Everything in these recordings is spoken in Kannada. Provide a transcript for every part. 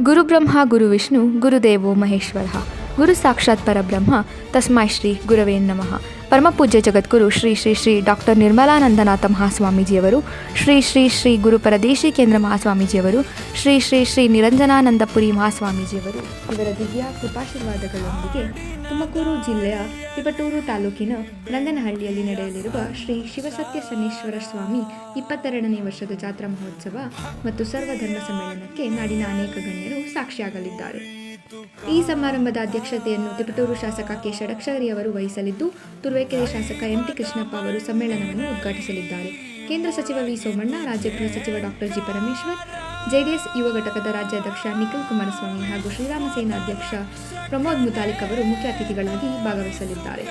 ಗುರುಬ್ರಹ್ಮ ಗುರುವಿಷ್ಣು ಗುರುದೇವೋ ಮಹೇಶ್ವರ ಗುರು ಸಾಕ್ಷಾತ್ ಪರಬ್ರಹ್ಮ ತಸ್ಮೈ ಶ್ರೀ ಗುರವೇ ನಮಃ. ಪರಮಪೂಜ್ಯ ಜಗದ್ಗುರು ಶ್ರೀ ಶ್ರೀ ಶ್ರೀ ಡಾಕ್ಟರ್ ನಿರ್ಮಲಾನಂದನಾಥ ಮಹಾಸ್ವಾಮೀಜಿಯವರು, ಶ್ರೀ ಶ್ರೀ ಶ್ರೀ ಗುರು ಪರದೇಶಿ ಕೇಂದ್ರ ಮಹಾಸ್ವಾಮೀಜಿಯವರು, ಶ್ರೀ ಶ್ರೀ ಶ್ರೀ ನಿರಂಜನಾನಂದಪುರಿ ಮಹಾಸ್ವಾಮೀಜಿಯವರು ಇವರ ದಿವ್ಯ ಕೃಪಾಶೀರ್ವಾದಗಳೊಂದಿಗೆ ತುಮಕೂರು ಜಿಲ್ಲೆಯ ತಿಪಟೂರು ತಾಲೂಕಿನ ರಂಗನಹಳ್ಳಿಯಲ್ಲಿ ನಡೆಯಲಿರುವ ಶ್ರೀ ಶಿವಸತ್ಯ ಶನೇಶ್ವರ ಸ್ವಾಮಿ 22ನೇ ವರ್ಷದ ಜಾತ್ರಾ ಮಹೋತ್ಸವ ಮತ್ತು ಸರ್ವಧರ್ಮ ಸಮ್ಮೇಳನಕ್ಕೆ ನಾಡಿನ ಅನೇಕ ಗಣ್ಯರು ಸಾಕ್ಷಿಯಾಗಲಿದ್ದಾರೆ. ಈ ಸಮಾರಂಭದ ಅಧ್ಯಕ್ಷತೆಯನ್ನು ತಿಪಟೂರು ಶಾಸಕ ಕೆ ಷಡಕ್ಷರಿ ಅವರು ವಹಿಸಲಿದ್ದು, ತುರುವೇಕೆರೆ ಶಾಸಕ ಎಂಟಿ ಕೃಷ್ಣಪ್ಪ ಅವರು ಸಮ್ಮೇಳನವನ್ನು ಉದ್ಘಾಟಿಸಲಿದ್ದಾರೆ. ಕೇಂದ್ರ ಸಚಿವ ವಿ ಸೋಮಣ್ಣ, ರಾಜ್ಯ ಗೃಹ ಸಚಿವ ಡಾಕ್ಟರ್ ಜಿ ಪರಮೇಶ್ವರ್, ಜೆಡಿಎಸ್ ಯುವ ಘಟಕದ ರಾಜ್ಯಾಧ್ಯಕ್ಷ ನಿಖಿಲ್ ಕುಮಾರಸ್ವಾಮಿ ಹಾಗೂ ಶ್ರೀರಾಮ ಸೇನಾ ಅಧ್ಯಕ್ಷ ಪ್ರಮೋದ್ ಮುತಾಲಿಕ್ ಅವರು ಮುಖ್ಯ ಅತಿಥಿಗಳಾಗಿ ಭಾಗವಹಿಸಲಿದ್ದಾರೆ.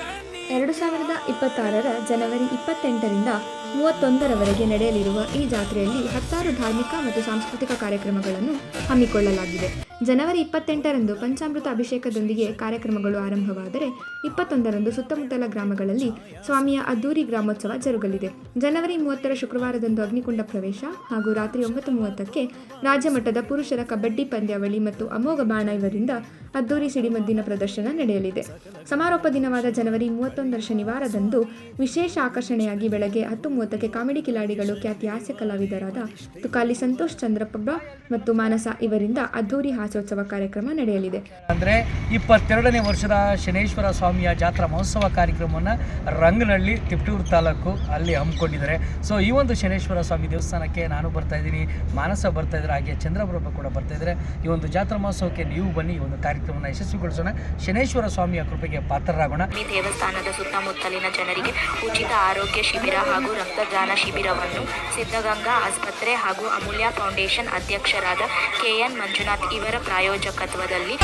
2026 ಜನವರಿ 28ರಿಂದ 31ರವರೆಗೆ ನಡೆಯಲಿರುವ ಈ ಜಾತ್ರೆಯಲ್ಲಿ 10 ಧಾರ್ಮಿಕ ಮತ್ತು ಸಾಂಸ್ಕೃತಿಕ ಕಾರ್ಯಕ್ರಮಗಳನ್ನು ಹಮ್ಮಿಕೊಳ್ಳಲಾಗಿದೆ. ಜನವರಿ 28ರಂದು ಪಂಚಾಮೃತ ಅಭಿಷೇಕದೊಂದಿಗೆ ಕಾರ್ಯಕ್ರಮಗಳು ಆರಂಭವಾದರೆ 21ರಂದು ಸುತ್ತಮುತ್ತಲ ಗ್ರಾಮಗಳಲ್ಲಿ ಸ್ವಾಮಿಯ ಅದ್ದೂರಿ ಗ್ರಾಮೋತ್ಸವ ಜರುಗಲಿದೆ. ಜನವರಿ 30ರ ಶುಕ್ರವಾರದಂದು ಅಗ್ನಿಕುಂಡ ಪ್ರವೇಶ ಹಾಗೂ ರಾತ್ರಿ 9:30ಕ್ಕೆ ರಾಜ್ಯ ಮಟ್ಟದ ಪುರುಷರ ಕಬಡ್ಡಿ ಪಂದ್ಯಾವಳಿ ಮತ್ತು ಅಮೋಘ ಬಾಣ ಇವರಿಂದ ಅದ್ದೂರಿ ಸಿಡಿಮದ್ದಿನ ಪ್ರದರ್ಶನ ನಡೆಯಲಿದೆ. ಸಮಾರೋಪ ದಿನವಾದ ಜನವರಿ 31ರ ಶನಿವಾರದಂದು ವಿಶೇಷ ಆಕರ್ಷಣೆಯಾಗಿ ಬೆಳಗ್ಗೆ 10:30ಕ್ಕೆ ಕಾಮಿಡಿ ಕಿಲಾಡಿಗಳು ಖ್ಯಾತಿ ಹಾಸ್ಯ ಕಲಾವಿದರಾದ ತುಕಾಲಿ ಸಂತೋಷ್ ಚಂದ್ರಪ್ರಭ ಮತ್ತು ಮಾನಸ ಇವರಿಂದ ಅದ್ದೂರಿ ಹಾಸ್ಯೋತ್ಸವ ಕಾರ್ಯಕ್ರಮ ನಡೆಯಲಿದೆ. ಅಂದರೆ 22ನೇ ವರ್ಷದ ಶನೇಶ್ವರ ಸ್ವಾಮಿಯ ಜಾತ್ರಾ ಮಹೋತ್ಸವ ಕಾರ್ಯಕ್ರಮವನ್ನು ರಂಗನಹಳ್ಳಿ ತಿಪಟೂರು ತಾಲೂಕು ಅಲ್ಲಿ ಹಮ್ಮಿಕೊಂಡಿದ್ದಾರೆ. ಸೊ ಈ ಒಂದು ಶನೇಶ್ವರ ಸ್ವಾಮಿ ದೇವಸ್ಥಾನಕ್ಕೆ ನಾನು ಬರ್ತಾ ಇದ್ದೀನಿ, ಮಾನಸ ಬರ್ತಾ ಇದ್ದಾರೆ, ಹಾಗೆ ಚಂದ್ರಪ್ರಭ ಕೂಡ ಬರ್ತಾ ಇದ್ದಾರೆ. ಈ ಒಂದು ಜಾತ್ರಾ ಮಹೋತ್ಸವಕ್ಕೆ ನೀವು ಬನ್ನಿ, ಈ ಒಂದು ಕಾರ್ಯಕ್ರಮವನ್ನು ಯಶಸ್ವಿಗೊಳಿಸೋಣ, ಶನೇಶ್ವರ ಸ್ವಾಮಿಯ ಕೃಪೆಗೆ ಪಾತ್ರರಾಗೋಣ. ಈ ದೇವಸ್ಥಾನದ ಸುತ್ತಮುತ್ತಲಿನ ಜನರಿಗೆ ಉಚಿತ ಆರೋಗ್ಯ ಶಿಬಿರ ಹಾಗೂ ರಕ್ತದಾನ ಶಿಬಿರವನ್ನು ಸಿದ್ಧಗಂಗಾ ಆಸ್ಪತ್ರೆ ಹಾಗೂ ಅಮೂಲ್ಯ ಫೌಂಡೇಶನ್ ಅಧ್ಯಕ್ಷರಾದ KN ಮಂಜುನಾಥ್ ಇವರ ಪ್ರಾಯೋಜಕತ್ವದಲ್ಲಿ